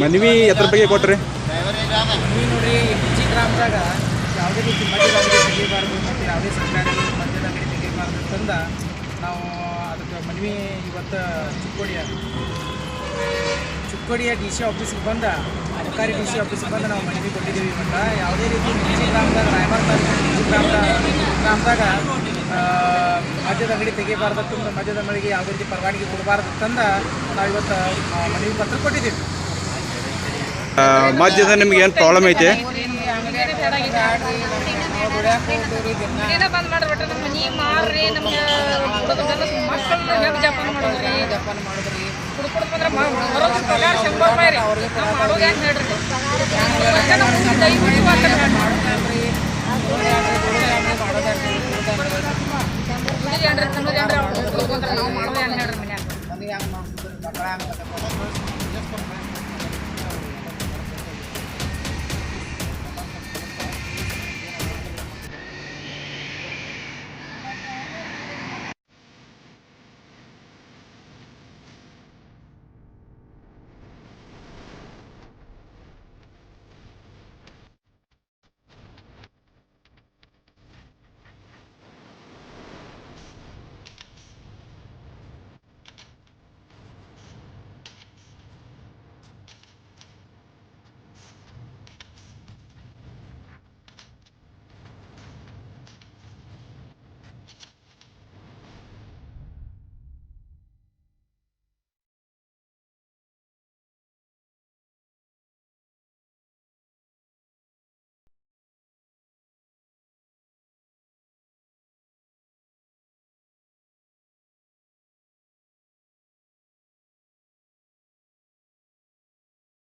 ಮನವಿ ಎದ್ರ ಬಗ್ಗೆ ಕೊಟ್ರಿ? ಮನವಿ ನೋಡ್ರಿ, ಡಿಜಿ ಗ್ರಾಮದಾಗ ಯಾವುದೇ ರೀತಿ ಮದ್ಯದ ಅಂಗಡಿ ತೆಗಿಬಾರ್ದು ಮತ್ತು ಯಾವುದೇ ಸರ್ಕಾರಿ ಮದ್ಯದ ಅಂಗಡಿ ತೆಗಿಬಾರ್ದು ಅಂತಂದ ನಾವು ಅದಕ್ಕೆ ಮನವಿ ಇವತ್ತು ಚಿಕ್ಕೋಡಿಯ ಡಿ ಸಿ ಆಫೀಸ್ಗೆ ಬಂದ, ಸರ್ಕಾರಿ ಡಿ ಸಿ ಆಫೀಸ್ಗೆ ಬಂದು ನಾವು ಮನವಿ ಕೊಟ್ಟಿದ್ದೀವಿ. ಇವತ್ತು ಯಾವುದೇ ರೀತಿ ಡಿಜಿ ಗ್ರಾಮದಾಗ ರಾಯಬಾಗ ತಾಲೂಕು ಗ್ರಾಮದಾಗ ಮದ್ಯದ ಅಂಗಡಿ ತೆಗಿಬಾರ್ದು ಅಂತಂದ್ರೆ ಮದ್ಯದ ಅಂಗಡಿಗೆ ಯಾವುದೇ ರೀತಿ ಪರವಾನಗಿ ಕೊಡಬಾರ್ದು ಅಂತಂದ ನಾವು ಇವತ್ತು ಮನವಿ ಪತ್ರ ಕೊಟ್ಟಿದ್ದೀವಿ. ಮದ್ಯದ ನಿಮ್ಗೆ ಏನು ಪ್ರಾಬ್ಲಮ್ ಐತೆ? ಬಂದ್ ಮಾಡ್ಬಿಟ್ರೆ ನಮ್ಮ ಮನೆ ಮಾರ್ರಿ, ನಮ್ಗೆ ಮಕ್ಕಳನ್ನ ಹೆಂಗೆ ಜಪಾನ್ ಮಾಡೋದ್ರಿ, ಕುಡ್ಕೊಡ್ ಬಂದ್ರೆ ಬರೋದು ಪಗಾರ 100 ರೂಪಾಯಿ ರೀ. ನಾವು ಮಾಡೋದು ಹೆಂಗೆ ಹೇಳ್ರಿ? ದಯವಿಟ್ಟು ನಾವು ಮಾಡೋದು ಹೆಂಗೆ ಹೇಳ್ರಿ? ಮನ್ಯಾಗ